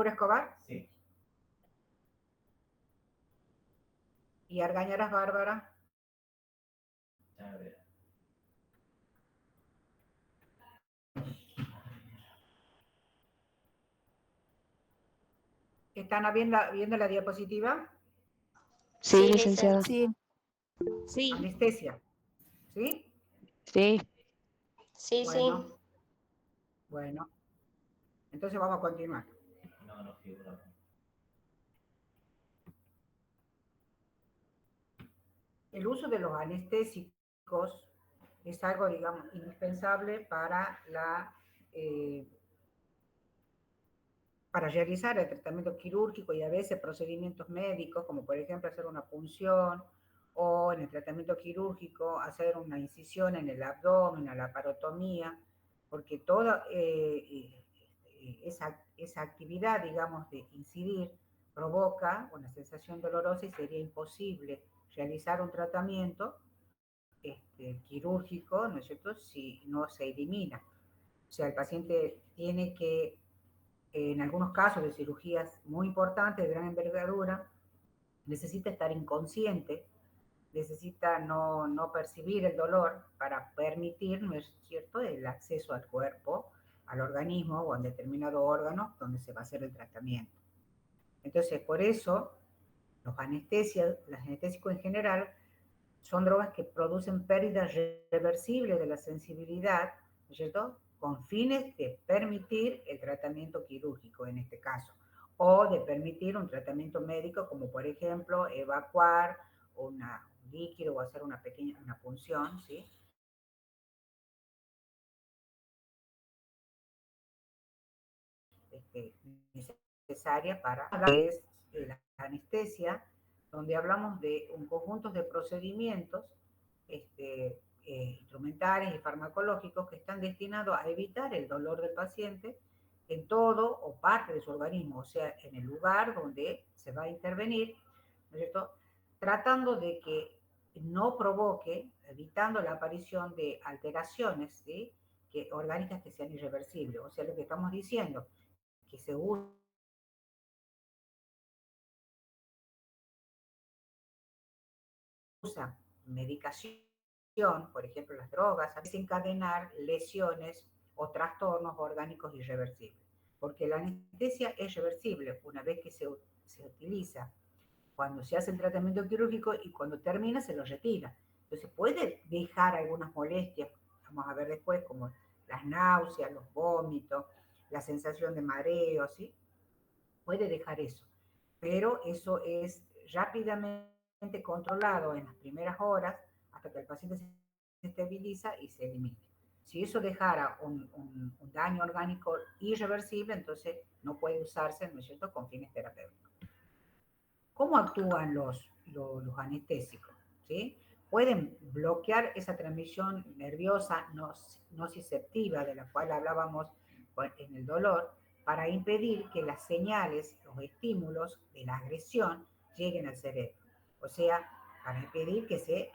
¿Seguro, Escobar? Sí. ¿Y Argañaras, Bárbara? A ver. ¿Están viendo la diapositiva? Sí, licenciada. Sí. Sí. Anestesia, ¿sí? Sí. Sí, Bueno, bueno. Entonces vamos a continuar. No figura. El uso de los anestésicos es algo, digamos, indispensable para para realizar el tratamiento quirúrgico y a veces procedimientos médicos, como por ejemplo hacer una punción o en el tratamiento quirúrgico hacer una incisión en el abdomen, la laparotomía, porque toda esa actividad, digamos, de incidir provoca una sensación dolorosa y sería imposible realizar un tratamiento quirúrgico, ¿no es cierto?, si no se elimina. O sea, el paciente tiene que, en algunos casos de cirugías muy importantes, de gran envergadura, necesita estar inconsciente, necesita no percibir el dolor para permitir, ¿no es cierto?, el acceso al cuerpo, al organismo o a un determinado órgano donde se va a hacer el tratamiento. Entonces, por eso, los anestésicos en general, son drogas que producen pérdidas reversibles de la sensibilidad, ¿no es cierto?, con fines de permitir el tratamiento quirúrgico en este caso, o de permitir un tratamiento médico, como por ejemplo evacuar un líquido o hacer una punción, ¿sí? Necesaria para la anestesia, donde hablamos de un conjunto de procedimientos instrumentales y farmacológicos que están destinados a evitar el dolor del paciente en todo o parte de su organismo, o sea, en el lugar donde se va a intervenir, ¿no es cierto?, tratando de que no provoque, evitando la aparición de alteraciones, ¿sí?, orgánicas que sean irreversibles. O sea, lo que estamos diciendo, que se usa medicación, por ejemplo las drogas, a desencadenar lesiones o trastornos orgánicos irreversibles. Porque la anestesia es reversible una vez que se utiliza cuando se hace el tratamiento quirúrgico y cuando termina se lo retira. Entonces puede dejar algunas molestias, vamos a ver después, como las náuseas, los vómitos, la sensación de mareo, ¿sí? Puede dejar eso, pero eso es rápidamente controlado en las primeras horas hasta que el paciente se estabiliza y se elimine. Si eso dejara un daño orgánico irreversible, entonces no puede usarse, ¿no es cierto?, con fines terapéuticos. ¿Cómo actúan los anestésicos? ¿Sí? Pueden bloquear esa transmisión nerviosa nociceptiva de la cual hablábamos en el dolor, para impedir que las señales, los estímulos de la agresión lleguen al cerebro. O sea, para impedir que se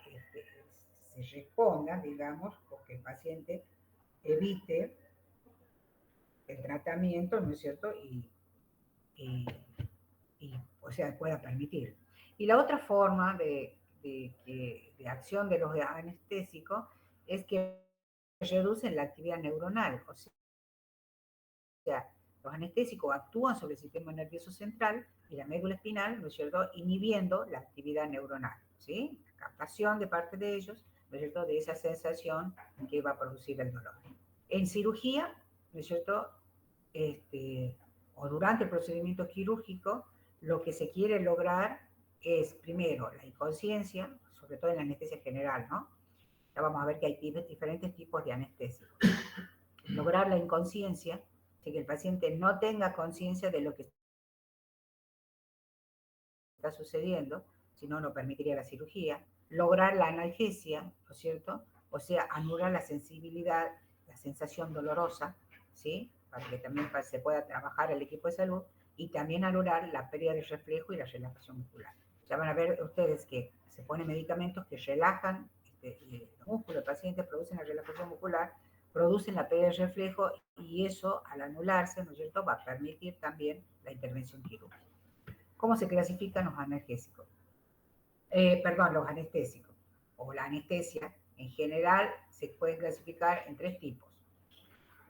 responda, digamos, o que el paciente evite el tratamiento, ¿no es cierto?, y o sea, pueda permitir. Y la otra forma de acción de los anestésicos es que reducen la actividad neuronal. O sea, los anestésicos actúan sobre el sistema nervioso central y la médula espinal, ¿no es cierto?, inhibiendo la actividad neuronal, ¿sí? La captación de parte de ellos, ¿no es cierto?, de esa sensación que va a producir el dolor. En cirugía, ¿no es cierto?, o durante el procedimiento quirúrgico, lo que se quiere lograr es, primero, la inconsciencia, sobre todo en la anestesia general, ¿no? Ya vamos a ver que hay diferentes tipos de anestesia. Lograr la inconsciencia, que el paciente no tenga conciencia de lo que está sucediendo, si no, no permitiría la cirugía. Lograr la analgesia, ¿no es cierto? O sea, anular la sensibilidad, la sensación dolorosa, ¿sí?, para que también se pueda trabajar el equipo de salud, y también anular la pérdida de reflejo y la relajación muscular. Ya van a ver ustedes que se ponen medicamentos que relajan los músculos del paciente, producen la relajación muscular, producen la pérdida de reflejo y eso, al anularse, ¿no es cierto?, va a permitir también la intervención quirúrgica. ¿Cómo se clasifican los analgésicos? Perdón, los anestésicos o la anestesia en general se puede clasificar en 3 tipos.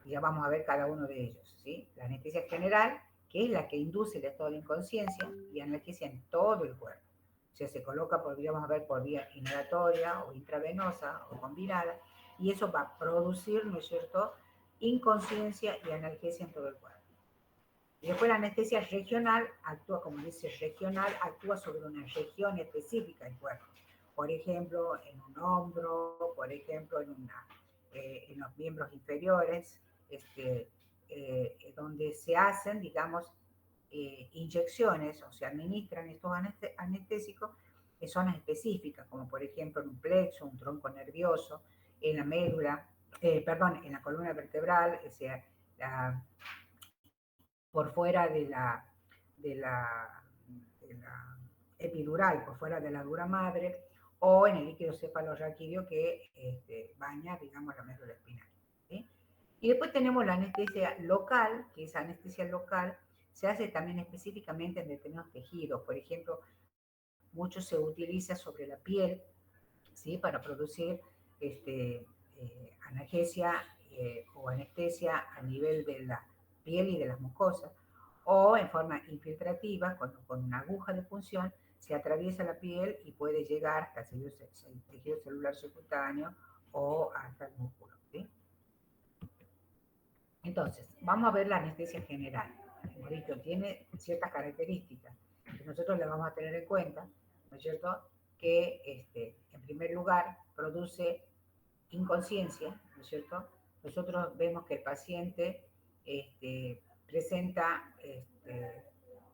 Y ya vamos a ver cada uno de ellos, ¿sí? La anestesia general, que es la que induce el estado de inconsciencia y analgesia en todo el cuerpo. O sea, se coloca, podríamos ver, por vía inhalatoria o intravenosa o combinada, y eso va a producir, ¿no es cierto?, inconsciencia y analgesia en todo el cuerpo. Y después la anestesia regional actúa, como dice regional, actúa sobre una región específica del cuerpo. Por ejemplo, en un hombro, por ejemplo, en los miembros inferiores, donde se hacen, digamos, inyecciones o se administran estos anestésicos en zonas específicas, como por ejemplo en un plexo, un tronco nervioso, en la médula, en la columna vertebral, o sea, por fuera de la epidural, por fuera de la dura madre, o en el líquido cefalorraquídeo que baña, digamos, la médula espinal, ¿sí? Y después tenemos la anestesia local, que esa anestesia local se hace también específicamente en determinados tejidos. Por ejemplo, mucho se utiliza sobre la piel, ¿sí?, para producir analgesia o anestesia a nivel de la piel y de las mucosas, o en forma infiltrativa, con una aguja de punción se atraviesa la piel y puede llegar hasta el tejido celular subcutáneo o hasta el músculo, ¿sí? Entonces, vamos a ver la anestesia general. Como dicho, tiene ciertas características que nosotros le vamos a tener en cuenta, ¿no es cierto?, que en primer lugar produce inconsciencia, ¿no es cierto? Nosotros vemos que el paciente presenta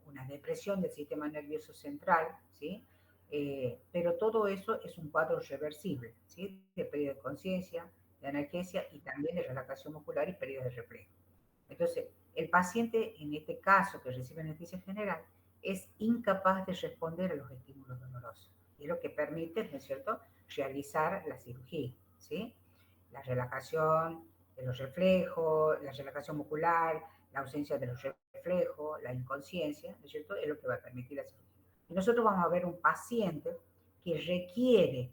una depresión del sistema nervioso central, ¿sí? Pero todo eso es un cuadro reversible, ¿sí?, de pérdida de conciencia, de analgesia y también de relajación muscular y pérdida de reflejo. Entonces, el paciente, en este caso que recibe anestesia general, es incapaz de responder a los estímulos dolorosos. Y es lo que permite, ¿no es cierto?, realizar la cirugía, ¿sí? La relajación de los reflejos, la relajación muscular, la ausencia de los reflejos, la inconsciencia, ¿no es cierto?, es lo que va a permitir la cirugía. Y nosotros vamos a ver un paciente que requiere,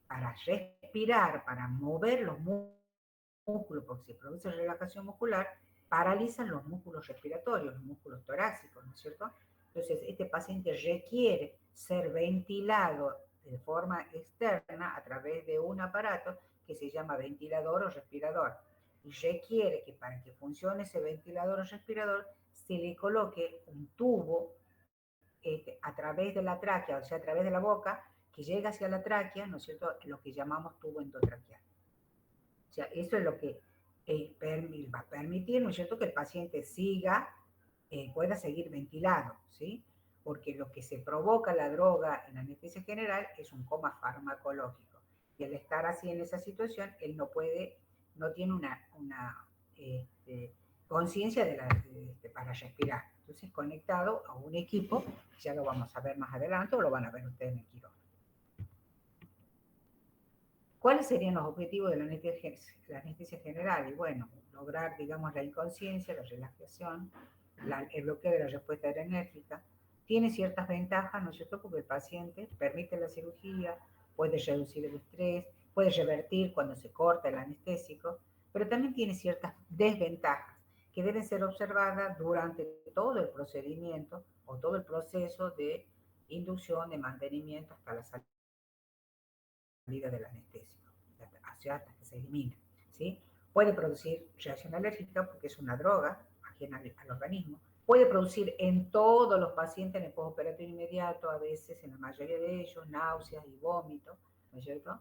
para respirar, para mover los músculos, porque se produce relajación muscular, paralizan los músculos respiratorios, los músculos torácicos, ¿no es cierto? Entonces, este paciente requiere ser ventilado de forma externa a través de un aparato que se llama ventilador o respirador. Y requiere que para que funcione ese ventilador o respirador se le coloque un tubo a través de la tráquea, o sea, a través de la boca, que llega hacia la tráquea, ¿no es cierto?, lo que llamamos tubo endotraqueal. O sea, eso es lo que va a permitir, ¿no es cierto?, que el paciente pueda seguir ventilado, ¿sí? Porque lo que se provoca la droga en anestesia general es un coma farmacológico. Y al estar así en esa situación, él no tiene una conciencia para respirar. Entonces, conectado a un equipo, ya lo vamos a ver más adelante o lo van a ver ustedes en el quirófano. ¿Cuáles serían los objetivos de la anestesia general? Y bueno, lograr, digamos, la inconsciencia, la relajación, el bloqueo de la respuesta adrenérgica. Tiene ciertas ventajas, ¿no es cierto?, porque el paciente permite la cirugía, puede reducir el estrés, puede revertir cuando se corta el anestésico, pero también tiene ciertas desventajas que deben ser observadas durante todo el procedimiento o todo el proceso de inducción, de mantenimiento hasta la salida del anestésico, hasta que se elimina, ¿sí? Puede producir reacción alérgica porque es una droga ajena al organismo. Puede producir en todos los pacientes en el postoperatorio inmediato, a veces en la mayoría de ellos, náuseas y vómitos, ¿no es cierto?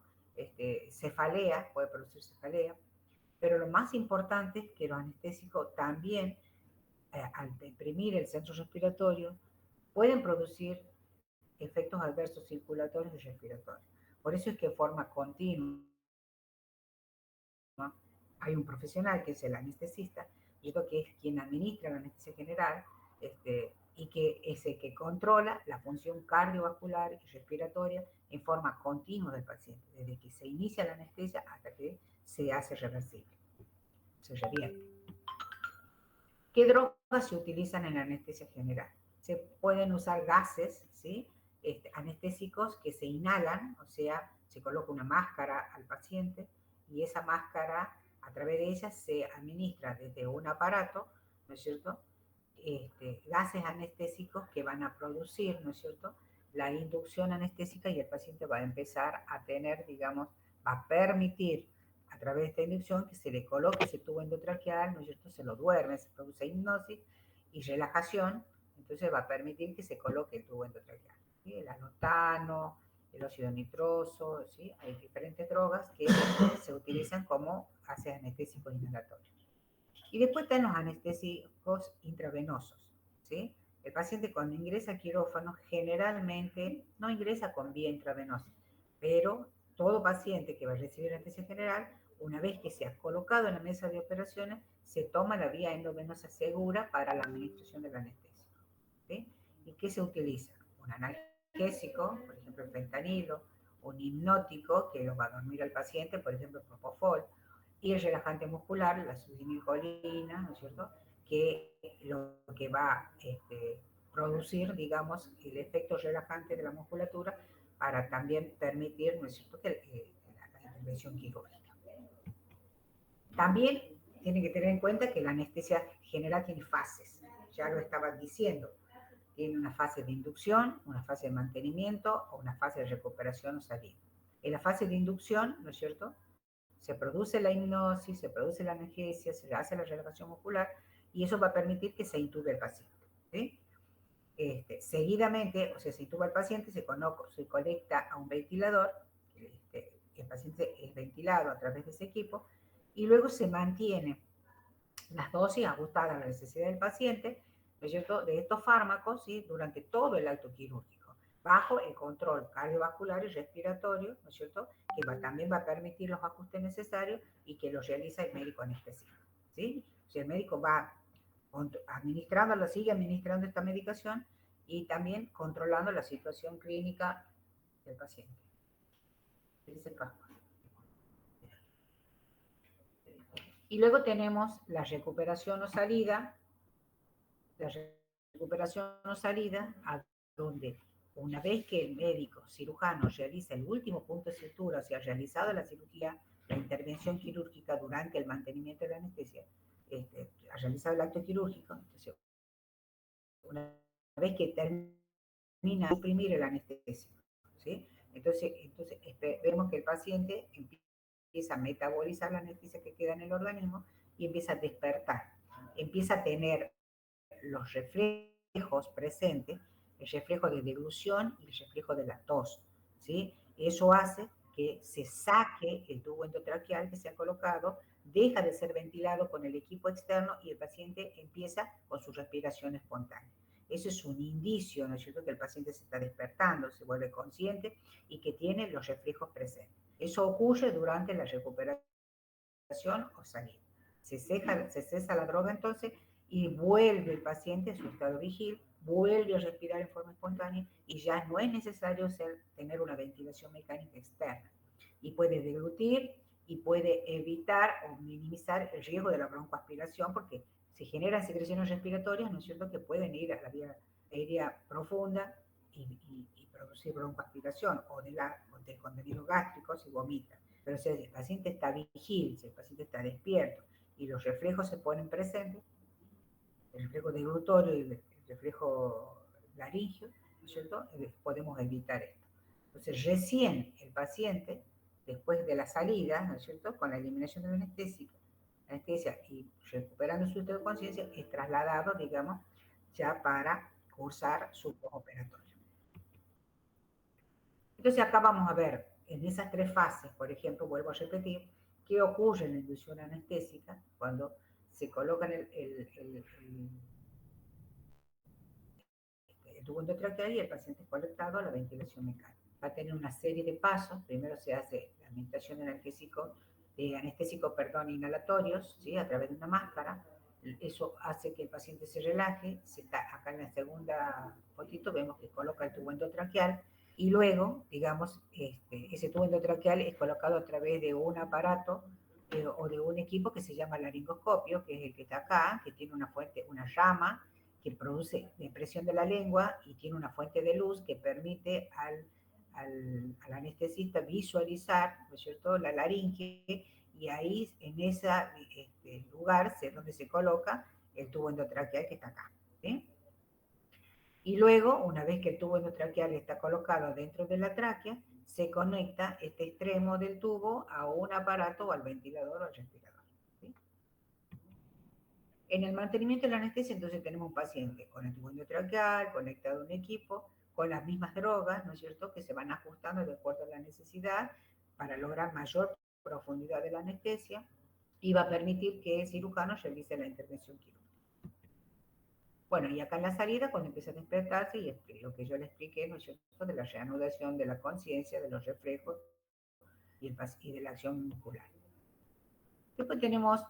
Cefalea, puede producir cefalea. Pero lo más importante es que los anestésicos también, al deprimir el centro respiratorio, pueden producir efectos adversos circulatorios y respiratorios. Por eso es que de forma continua hay un profesional que es el anestesista, que es quien administra la anestesia general, y que es el que controla la función cardiovascular y respiratoria en forma continua del paciente, desde que se inicia la anestesia hasta que se hace reversible. se revierte. ¿Qué drogas se utilizan en la anestesia general? Se pueden usar gases, ¿sí? Anestésicos que se inhalan, o sea, se coloca una máscara al paciente y esa máscara, a través de ella, se administra desde un aparato, ¿no es cierto? Gases anestésicos que van a producir, ¿no es cierto?, la inducción anestésica y el paciente va a empezar a tener, digamos, va a permitir a través de esta inducción que se le coloque ese tubo endotraqueal, ¿no es cierto?, se lo duerme, se produce hipnosis y relajación, entonces va a permitir que se coloque el tubo endotraqueal, ¿sí? El alotano, el óxido nitroso, ¿sí? Hay diferentes drogas que se utilizan como gases anestésicos inhalatorios. Y después están los anestésicos intravenosos, ¿sí? El paciente cuando ingresa a quirófano generalmente no ingresa con vía intravenosa, pero todo paciente que va a recibir anestesia general, una vez que se ha colocado en la mesa de operaciones, se toma la vía endovenosa segura para la administración del anestésico, ¿sí? ¿Y qué se utiliza? Un analgésico, por ejemplo el fentanilo, un hipnótico que lo va a dormir al paciente, por ejemplo el propofol, y el relajante muscular, la succinilcolina, ¿no es cierto?, que lo que va a producir, digamos, el efecto relajante de la musculatura para también permitir, ¿no es cierto?, que la intervención quirúrgica. También tiene que tener en cuenta que la anestesia general tiene fases, ya lo estaba diciendo, tiene una fase de inducción, una fase de mantenimiento o una fase de recuperación o salida. En la fase de inducción, ¿no es cierto?, se produce la hipnosis, se produce la analgesia, se hace la relajación muscular y eso va a permitir que se intube el paciente, ¿sí? Seguidamente, o sea, se intuba el paciente, se conecta a un ventilador, el paciente es ventilado a través de ese equipo y luego se mantiene las dosis ajustadas a la necesidad del paciente, ¿no es cierto?, de estos fármacos, ¿sí?, durante todo el acto quirúrgico, bajo el control cardiovascular y respiratorio, ¿no es cierto?, que también va a permitir los ajustes necesarios y que los realiza el médico anestesista, ¿sí? O sea, el médico va administrando, sigue administrando esta medicación y también controlando la situación clínica del paciente. Y luego tenemos la recuperación o salida, a donde una vez que el médico cirujano realiza el último punto de sutura, o sea, ha realizado la cirugía, la intervención quirúrgica durante el mantenimiento de la anestesia, ha realizado el acto quirúrgico, entonces, una vez que termina de suprimir el anestésico, ¿sí? Entonces vemos que el paciente empieza a metabolizar la anestesia que queda en el organismo y empieza a despertar, empieza a tener los reflejos presentes, el reflejo de deglución y el reflejo de la tos, ¿sí? Eso hace que se saque el tubo endotraqueal que se ha colocado, deja de ser ventilado con el equipo externo y el paciente empieza con su respiración espontánea. Eso es un indicio, ¿no es cierto?, que el paciente se está despertando, se vuelve consciente y que tiene los reflejos presentes. Eso ocurre durante la recuperación o salida. Se cesa la droga entonces y vuelve el paciente a su estado vigil, vuelve a respirar en forma espontánea y ya no es necesario tener una ventilación mecánica externa. Y puede deglutir y puede evitar o minimizar el riesgo de la broncoaspiración porque se generan secreciones respiratorias, ¿no es cierto?, que pueden ir a la vía aérea profunda y producir broncoaspiración o del contenido gástrico si vomita. Pero si el paciente está vigil, si el paciente está despierto y los reflejos se ponen presentes, el reflejo deglutorio y el reflejo laringio, ¿no es cierto?, podemos evitar esto. Entonces, recién el paciente, después de la salida, ¿no es cierto?, con la eliminación de la anestesia y recuperando su estado de conciencia, es trasladado, digamos, ya para cursar su postoperatorio. Entonces, acá vamos a ver, en esas tres fases, por ejemplo, vuelvo a repetir, qué ocurre en la inducción anestésica cuando se coloca el tubo endotraqueal y el paciente es conectado a la ventilación mecánica. Va a tener una serie de pasos. Primero se hace la administración de anestésico inhalatorios, ¿sí?, a través de una máscara. Eso hace que el paciente se relaje. Acá en la segunda fotito vemos que coloca el tubo endotraqueal y luego, digamos, ese tubo endotraqueal es colocado a través de un aparato o de un equipo que se llama laringoscopio, que es el que está acá, que tiene una fuente, una llama que produce presión de la lengua y tiene una fuente de luz que permite al anestesista visualizar, ¿no es cierto?, la laringe, y ahí en ese lugar donde se coloca el tubo endotraqueal que está acá. ¿Sí? Y luego, una vez que el tubo endotraqueal está colocado dentro de la tráquea, se conecta este extremo del tubo a un aparato o al ventilador o al respirador. ¿Sí? En el mantenimiento de la anestesia, entonces tenemos un paciente con el tubo endotraqueal, conectado a un equipo, con las mismas drogas, ¿no es cierto?, que se van ajustando de acuerdo a la necesidad para lograr mayor profundidad de la anestesia y va a permitir que el cirujano realice la intervención quirúrgica. Bueno, y acá en la salida, cuando empieza a despertarse, y lo que yo le expliqué, ¿no es cierto?, de la reanudación de la conciencia, de los reflejos y de la acción muscular. Después tenemos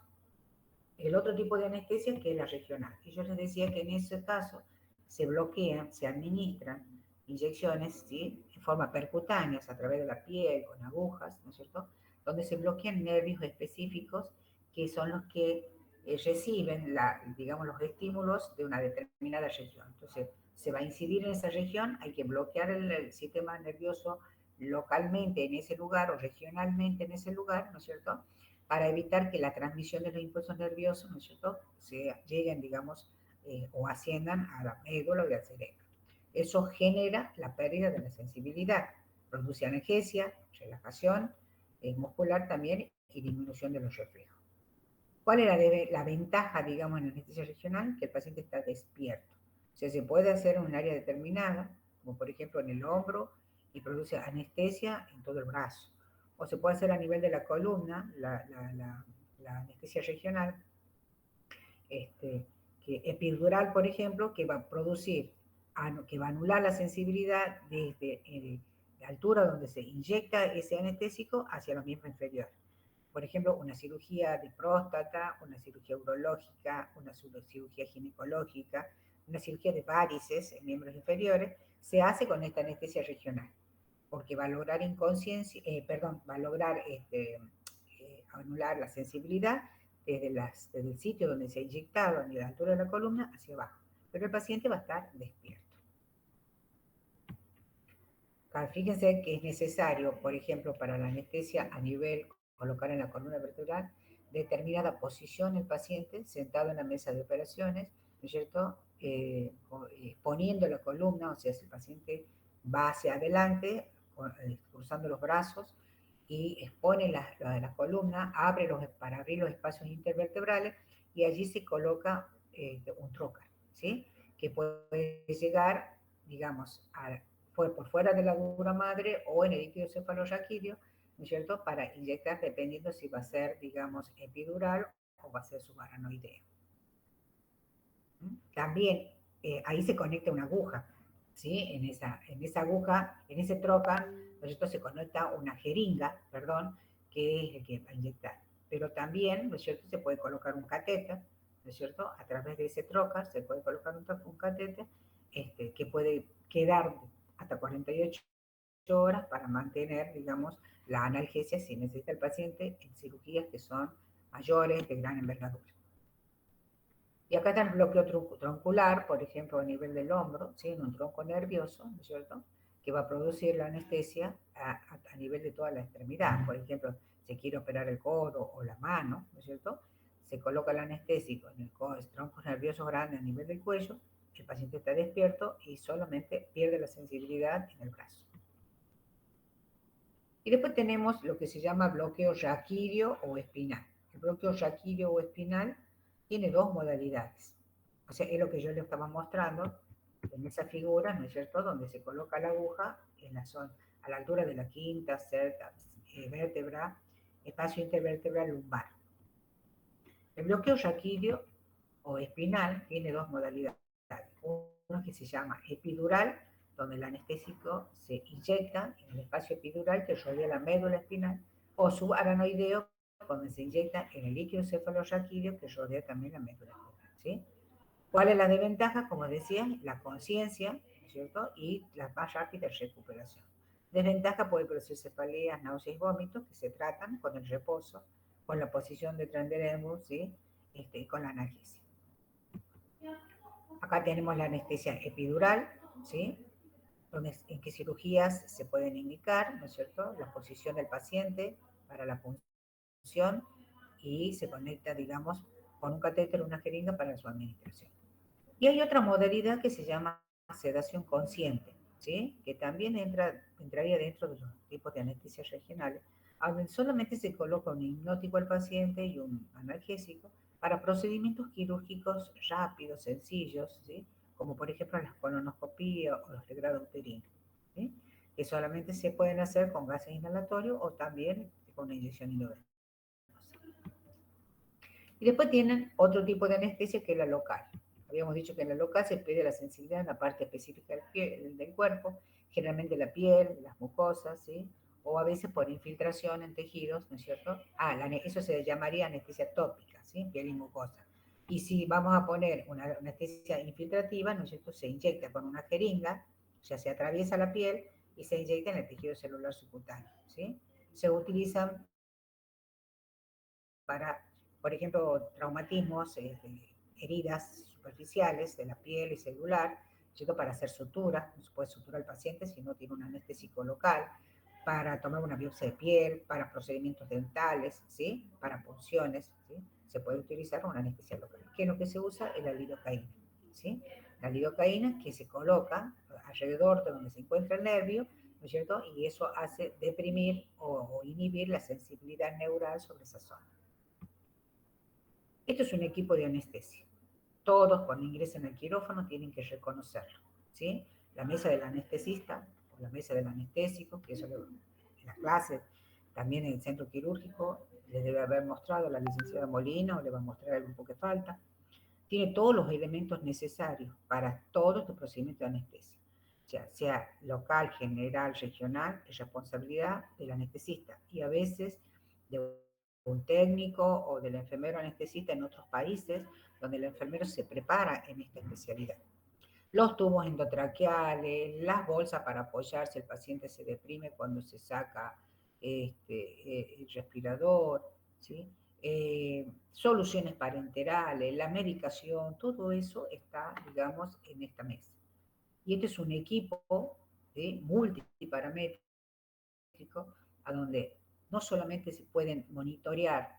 el otro tipo de anestesia, que es la regional. Y yo les decía que en ese caso se bloquean, se administran inyecciones, ¿sí?, en forma percutánea, a través de la piel, con agujas, ¿no es cierto?, donde se bloquean nervios específicos que son los que reciben, digamos, los estímulos de una determinada región. Entonces, se va a incidir en esa región, hay que bloquear el sistema nervioso localmente en ese lugar o regionalmente en ese lugar, ¿no es cierto?, para evitar que la transmisión de los impulsos nerviosos, ¿no es cierto?, lleguen, digamos, o asciendan a la médula y al cerebro. Eso genera la pérdida de la sensibilidad, produce analgesia, relajación muscular también y disminución de los reflejos. ¿Cuál es la ventaja, digamos, en la anestesia regional? Que el paciente está despierto. O sea, se puede hacer en un área determinada, como por ejemplo en el hombro, y produce anestesia en todo el brazo. O se puede hacer a nivel de la columna, la anestesia regional, que epidural, por ejemplo, que va a producir, que va a anular la sensibilidad desde la altura donde se inyecta ese anestésico hacia los miembros inferiores. Por ejemplo, una cirugía de próstata, una cirugía urológica, una cirugía ginecológica, una cirugía de varices en miembros inferiores, se hace con esta anestesia regional, porque va a lograr va a lograr anular la sensibilidad desde el sitio donde se ha inyectado, a la altura de la columna, hacia abajo. Pero el paciente va a estar despierto. Fíjense que es necesario, por ejemplo, para la anestesia a nivel, colocar en la columna vertebral, determinada posición el paciente sentado en la mesa de operaciones, ¿no es cierto?, poniendo la columna, o sea, si el paciente va hacia adelante, cruzando los brazos, y expone la columna, para abrir los espacios intervertebrales, y allí se coloca un trocar, ¿sí?, que puede llegar, digamos, por fuera de la dura madre o en el líquido cefalorraquídeo, ¿no es cierto?, para inyectar dependiendo si va a ser, digamos, epidural o va a ser subaranoideo. También ahí se conecta una aguja, ¿sí? En esa aguja, en ese trocar, ¿no es cierto?, se conecta una jeringa, perdón, que es el que va a inyectar. Pero también, ¿no es cierto?, se puede colocar un catéter, ¿no es cierto?, a través de ese trocar se puede colocar un catéter que puede quedar hasta 48 horas para mantener, digamos, la analgesia si necesita el paciente en cirugías que son mayores, de gran envergadura. Y acá está el bloqueo troncular, por ejemplo, a nivel del hombro, ¿sí?, en un tronco nervioso, ¿no es cierto?, que va a producir la anestesia a nivel de toda la extremidad. Por ejemplo, se quiere operar el codo o la mano, ¿no es cierto?, se coloca el anestésico en el tronco nervioso grande a nivel del cuello, el paciente está despierto y solamente pierde la sensibilidad en el brazo. Y después tenemos lo que se llama bloqueo raquídeo o espinal. El bloqueo raquídeo o espinal tiene dos modalidades. O sea, es lo que yo les estaba mostrando en esa figura, ¿no es cierto?, donde se coloca la aguja en la zona, a la altura de la quinta, sexta vértebra, espacio intervertebral lumbar. El bloqueo raquídeo o espinal tiene dos modalidades. Uno que se llama epidural, donde el anestésico se inyecta en el espacio epidural que rodea la médula espinal, o subaranoideo, donde se inyecta en el líquido cefalorraquídeo que rodea también la médula espinal, ¿sí? ¿Cuál es la desventaja? Como decía, la conciencia, ¿cierto?, y la más rápida recuperación. Desventaja puede producir cefaleas, náuseas y vómitos que se tratan con el reposo, con la posición de Trendelenburg, ¿sí? Con la analgesia. Acá tenemos la anestesia epidural, ¿sí? En qué cirugías se pueden indicar, ¿no es cierto?, la posición del paciente para la punción y se conecta, digamos, con un catéter o una jeringa para su administración. Y hay otra modalidad que se llama sedación consciente, ¿sí?, que también entraría dentro de los tipos de anestesia regionales, donde solamente se coloca un hipnótico al paciente y un analgésico para procedimientos quirúrgicos rápidos, sencillos, ¿sí?, como por ejemplo la colonoscopía o los legrados uterinos, ¿sí?, que solamente se pueden hacer con gases inhalatorios o también con una inyección endovenosa. Y después tienen otro tipo de anestesia que es la local. Habíamos dicho que en la local se pierde la sensibilidad en la parte específica del cuerpo, generalmente la piel, las mucosas, ¿sí?, o a veces por infiltración en tejidos, ¿no es cierto? Eso se llamaría anestesia tópica, ¿sí?, piel y mucosa. Y si vamos a poner una anestesia infiltrativa, ¿no es cierto?, se inyecta con una jeringa, o sea, se atraviesa la piel y se inyecta en el tejido celular subcutáneo, ¿sí? Se utilizan para, por ejemplo, traumatismos, heridas superficiales de la piel y celular, ¿cierto?, para hacer sutura, no se puede suturar al paciente si no tiene un anestésico local, para tomar una biopsia de piel, para procedimientos dentales, ¿sí?, para punciones, ¿sí?, se puede utilizar una anestesia local. ¿Qué es lo que se usa? Es la lidocaína, ¿sí? La lidocaína que se coloca alrededor de donde se encuentra el nervio, ¿no es cierto?, y eso hace deprimir o inhibir la sensibilidad neural sobre esa zona. Esto es un equipo de anestesia. Todos cuando ingresen al quirófano tienen que reconocerlo, ¿sí? La mesa del anestesista, o la mesa del anestésico, que eso en las clases, también en el centro quirúrgico, les debe haber mostrado la licenciada Molina, o le va a mostrar el grupo que falta. Tiene todos los elementos necesarios para todo este procedimiento de anestesia. Sea local, general, regional, es responsabilidad del anestesista. Y a veces de un técnico o del enfermero anestesista en otros países, donde el enfermero se prepara en esta especialidad. Los tubos endotraqueales, las bolsas para apoyarse, el paciente se deprime cuando se saca el respirador, ¿sí? Soluciones parenterales, la medicación, todo eso está, digamos, en esta mesa. Y este es un equipo, ¿sí?, multiparamétrico, a donde no solamente se pueden monitorear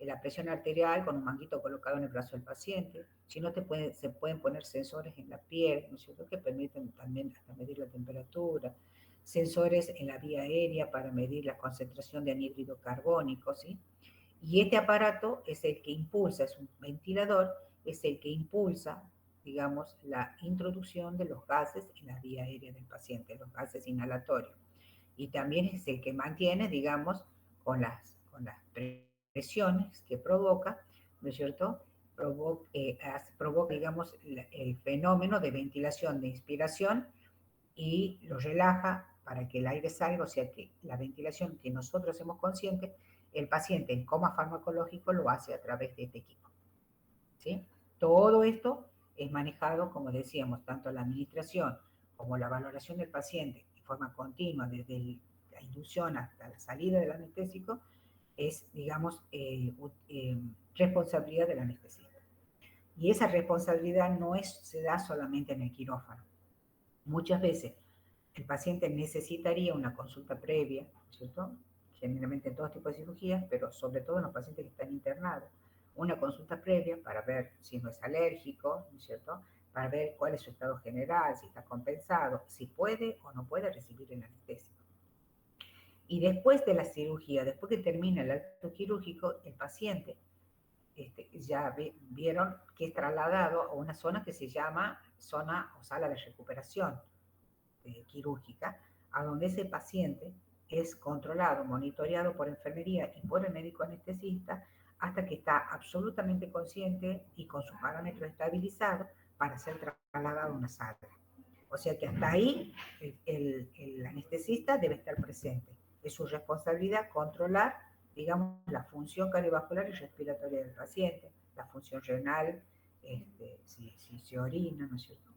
la presión arterial con un manguito colocado en el brazo del paciente, sino se pueden poner sensores en la piel, ¿no es cierto?, que permiten también hasta medir la temperatura, sensores en la vía aérea para medir la concentración de anhídrido carbónico, ¿sí? Y este aparato es el que impulsa, es un ventilador, es el que impulsa, digamos, la introducción de los gases en la vía aérea del paciente, los gases inhalatorios. Y también es el que mantiene, digamos, con las presiones que provoca, ¿no es cierto?, provoca, digamos, el fenómeno de ventilación, de inspiración, y lo relaja para que el aire salga, o sea que la ventilación que nosotros hacemos consciente, el paciente en coma farmacológico lo hace a través de este equipo, ¿sí? Todo esto es manejado, como decíamos, tanto la administración como la valoración del paciente de forma continua, desde la inducción hasta la salida del anestésico, es, digamos, responsabilidad del anestesista. Y esa responsabilidad no se da solamente en el quirófano. Muchas veces el paciente necesitaría una consulta previa, ¿cierto?, generalmente en todo tipo de cirugías, pero sobre todo en los pacientes que están internados, una consulta previa para ver si no es alérgico, ¿no es cierto?, para ver cuál es su estado general, si está compensado, si puede o no puede recibir el anestésico. Y después de la cirugía, después que termina el acto quirúrgico, el paciente ya vieron que es trasladado a una zona que se llama zona o sala de recuperación quirúrgica, a donde ese paciente es controlado, monitoreado por enfermería y por el médico anestesista hasta que está absolutamente consciente y con sus parámetros estabilizados para ser trasladado a una sala. O sea que hasta ahí el anestesista debe estar presente. Es su responsabilidad controlar, digamos, la función cardiovascular y respiratoria del paciente, la función renal, si se orina, ¿no es cierto?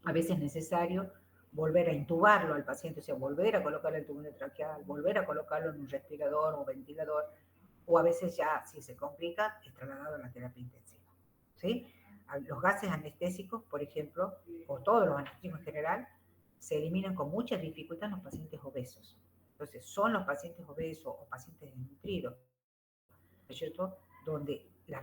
A veces es necesario volver a intubarlo al paciente, o sea, volver a colocarle el tubo endotraqueal, volver a colocarlo en un respirador o ventilador, o a veces ya, si se complica, es trasladado a la terapia intensiva. ¿Sí? Los gases anestésicos, por ejemplo, o todos los anestésicos en general, se eliminan con mucha dificultad en los pacientes obesos. Entonces, son los pacientes obesos o pacientes desnutridos, ¿no es cierto?, donde la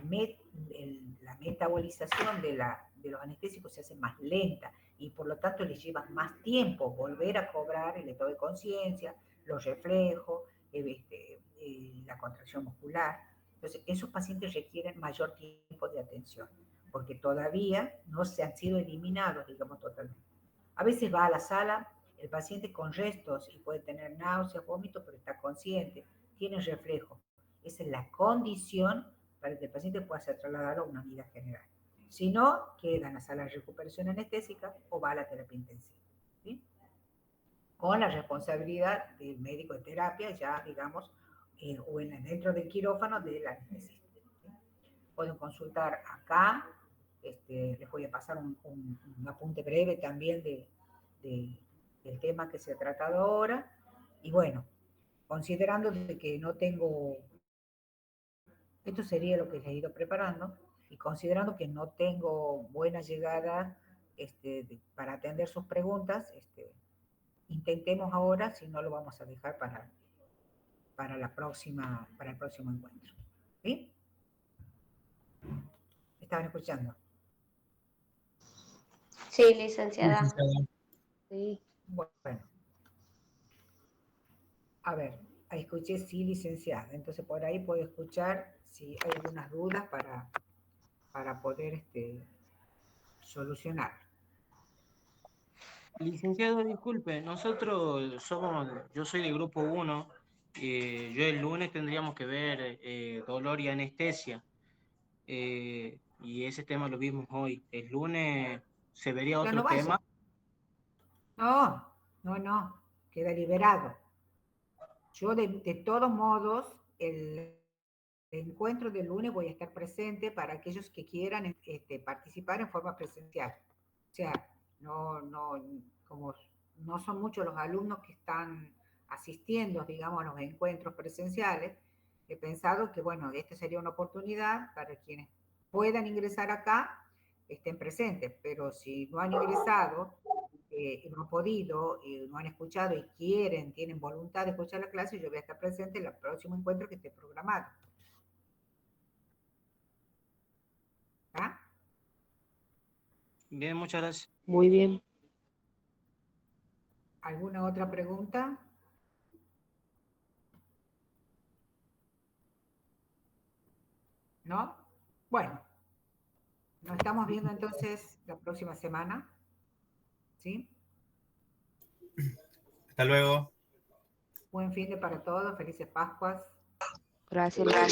metabolización de los anestésicos se hace más lenta y por lo tanto les lleva más tiempo volver a cobrar el estado de conciencia, los reflejos, la contracción muscular. Entonces, esos pacientes requieren mayor tiempo de atención, porque todavía no se han sido eliminados, digamos, totalmente. A veces va a la sala el paciente con restos y puede tener náuseas, vómitos, pero está consciente, tiene reflejo. Esa es la condición para que el paciente pueda ser trasladado a una unidad general. Si no, queda en la sala de recuperación anestésica o va a la terapia intensiva. ¿Sí? Con la responsabilidad del médico de terapia, ya digamos, o dentro del quirófano del anestesista. ¿Sí? Pueden consultar acá, les voy a pasar un apunte breve también del tema que se ha tratado ahora. Y bueno, considerando de que no tengo, esto sería lo que les he ido preparando, y considerando que no tengo buena llegada para atender sus preguntas, intentemos ahora, si no lo vamos a dejar para el próximo encuentro. ¿Sí? ¿Estaban escuchando? Sí, licenciada. Sí. Bueno, a ver, escuché sí, licenciada. Entonces por ahí puedo escuchar si hay algunas dudas para poder solucionar. Licenciado, disculpe, yo soy de grupo 1, yo el lunes tendríamos que ver dolor y anestesia, y ese tema lo vimos hoy. El lunes se vería Ya otro no tema. vaya. No, queda liberado. Yo de todos modos, el encuentro del lunes voy a estar presente para aquellos que quieran participar en forma presencial. O sea, como no son muchos los alumnos que están asistiendo, digamos, a los encuentros presenciales, he pensado que, bueno, esta sería una oportunidad para quienes puedan ingresar acá, estén presentes, pero si no han ingresado, no han podido, no han escuchado y tienen voluntad de escuchar la clase, yo voy a estar presente en el próximo encuentro que esté programado. ¿Ah? Bien, muchas gracias. Muy bien. ¿Alguna otra pregunta? ¿No? Bueno, nos estamos viendo entonces la próxima semana. ¿Sí? Hasta luego. Buen fin de para todos, felices Pascuas. Gracias, licenciada.